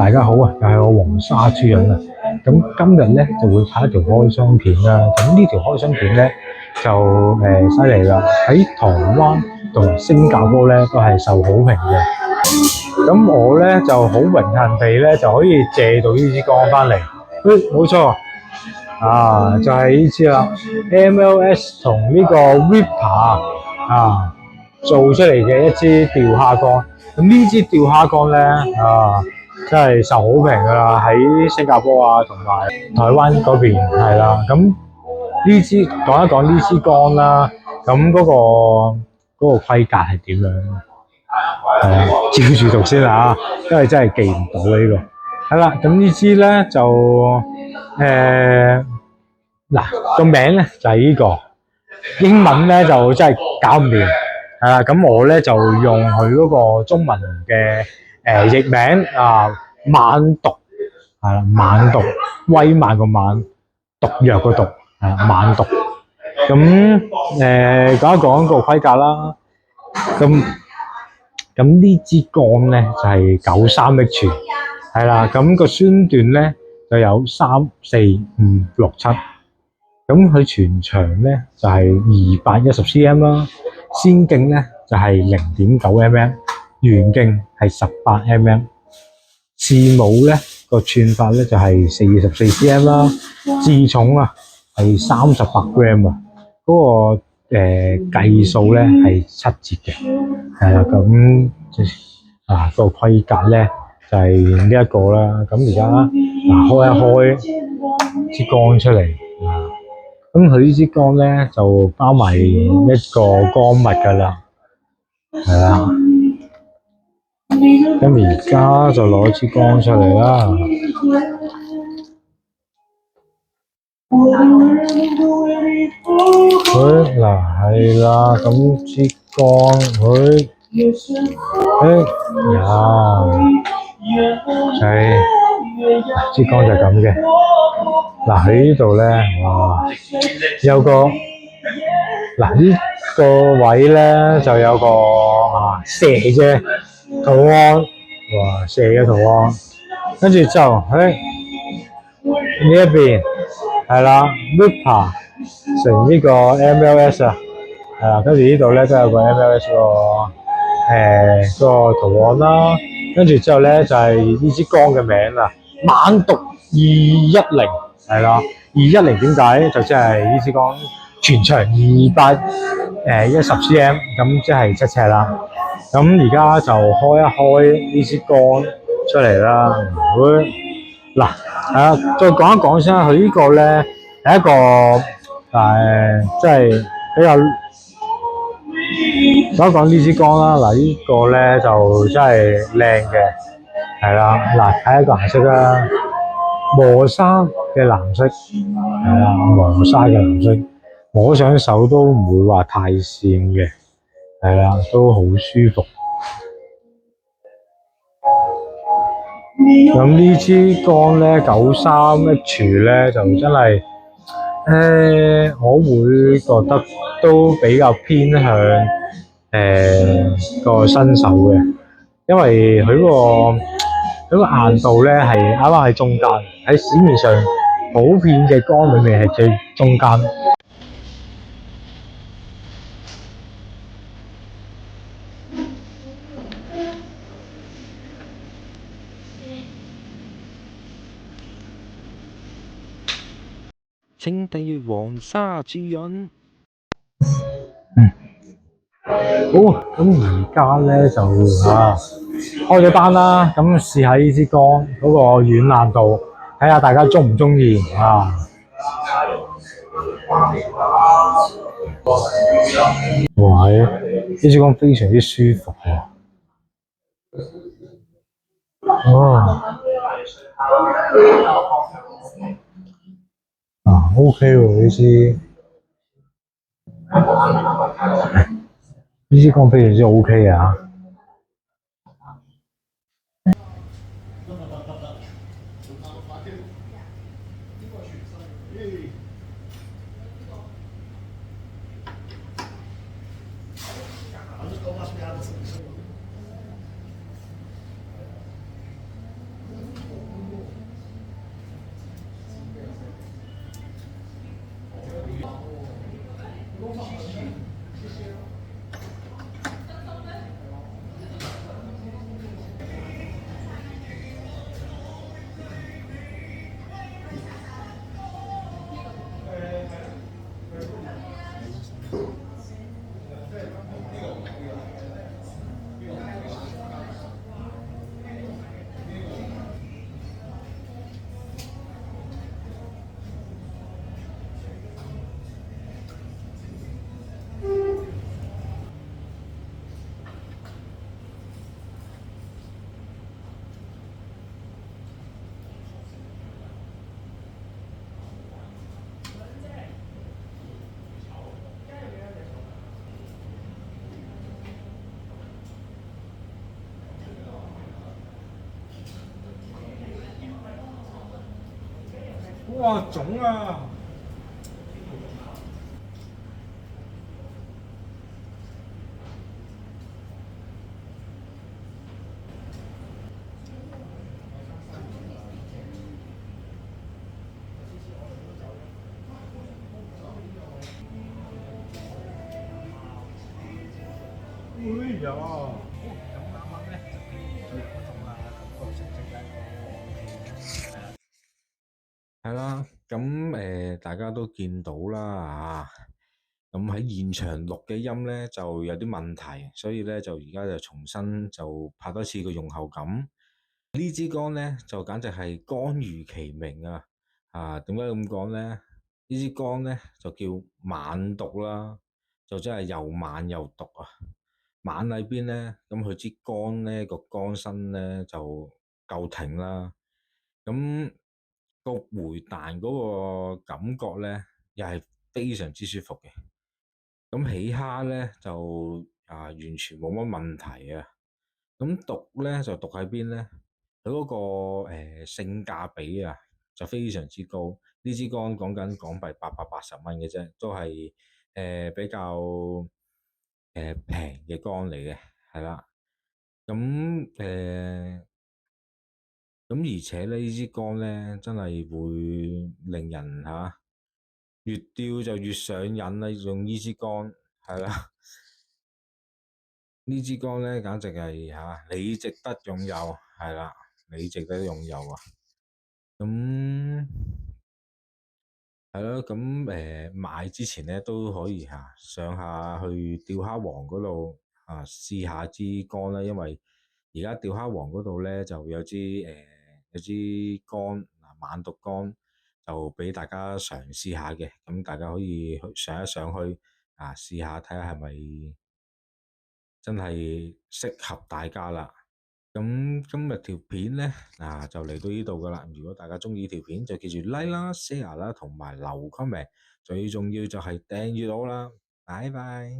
大家好啊，又係我黃沙豬人啊。咁今日咧就會拍一條開箱片啦。咁呢條開箱片咧就犀利啦，喺台灣同埋新加坡咧都係受好評嘅。咁我咧就好榮幸地咧就可以借到呢支竿翻嚟。冇錯啊，就係呢支啦，MLS 同呢個 Vipa 啊做出嚟嘅一支釣蝦竿。咁呢支釣蝦竿咧真係受好評㗎啦，喺新加坡啊同埋台灣嗰邊係啦。咁呢支講一講呢支竿啦，咁嗰個規格係點樣？係啦，照住讀先啦，因為真係記唔到呢個。係啦，咁呢支咧就嗱個名咧就係呢個，英文咧就真係搞唔掂。係啦，咁我咧就用佢嗰個中文嘅譯名猛毒係啦，猛毒威猛個猛，毒藥個毒係啦，猛毒。咁講一講個規格啦。咁呢支竿咧就係93H，係啦。咁個宣段咧就有3、4、5、6、7。咁佢全長咧就係210cm 啦，先徑咧就係0.9mm，圓徑係18mm，字母咧個寸法咧就係44cm 啦，自重係38g啊，嗰個計數咧係7節嘅，係啦。咁個規格咧就係呢一個啦。咁而家開一開支竿出嚟咁佢呢支竿咧就包埋一個竿物㗎啦，係啦。咁而家就攞支竿出嚟啦。係啦，咁支竿支竿就係咁嘅。喺呢度咧，有個呢個位咧就有個蛇嘅圖案，蛇嘅圖案。跟住之後呢一邊係啦 ，Vipa 成呢個 MLS 啊，係啦。跟住呢度咧都有個 MLS 個圖案啦。跟住之後咧就係呢支竿嘅名啦，猛毒210係啦。210點解？就即係呢支竿全長210cm，咁即係7尺啦。咁而家就開一開呢支竿出嚟啦。再講一講先啦。佢呢個咧係一個即係比較講一講呢支竿啦。呢個咧就真係靚嘅，係啦。睇下個顏色啦，磨砂嘅藍色，係啦，磨砂嘅藍色，摸上手都唔會話太跣嘅，係啦，都好舒服。咁呢支竿咧93H咧就真係我會覺得都比較偏向個新手嘅，因為佢個硬度咧係啱啱喺中間，喺市面上普遍嘅竿裏面係最中間。請訂閱黃沙豬人。好，咁而家咧就開咗單啦。咁試下呢支竿嗰個軟硬度，睇下大家中唔中意哇！呢支竿非常之舒服OK 喎呢支竿非常之 OK 啊！哇，腫啊！哎呀！咁啱啱咧就變咗嗰種啦，咁個成績咧都 OK 嘅。係啦，咁大家都見到啦啊，咁喺現場錄嘅音咧就有啲問題，所以咧就而家就重新就拍多次個用後感。呢支杆咧就簡直係杆如其名啊！啊，點解咁講咧？呢支杆咧就叫猛毒啦，就真係又猛又毒啊！猛喺邊咧？咁佢支杆咧個杆身咧就夠挺啦，咁個回彈嗰個感覺咧又係非常之舒服嘅。咁起蝦咧就完全冇乜問題啊！咁毒咧就毒喺邊咧？佢嗰個性價比啊就非常之高。呢支竿講緊港幣880蚊嘅啫，都係比較平嘅竿嚟嘅，係啦。咁而且呢支竿咧真係會令人越釣就越上癮啦！用呢支竿係啦。呢支竿咧，簡直係你值得擁有，係啦，你值得擁有啊！咁係咯，咁買之前咧都可以上下去釣蝦王嗰度試下支竿啦，因為而家釣蝦王嗰度咧就有支竿猛毒竿就俾大家嘗試下嘅，咁大家可以上一上去試下睇下係咪真係適合大家啦。咁今日條片咧就嚟到呢度噶啦。如果大家鍾意條片，就記住 like 啦、share 啦，同埋留 comment。最重要就係訂閱我啦。拜拜。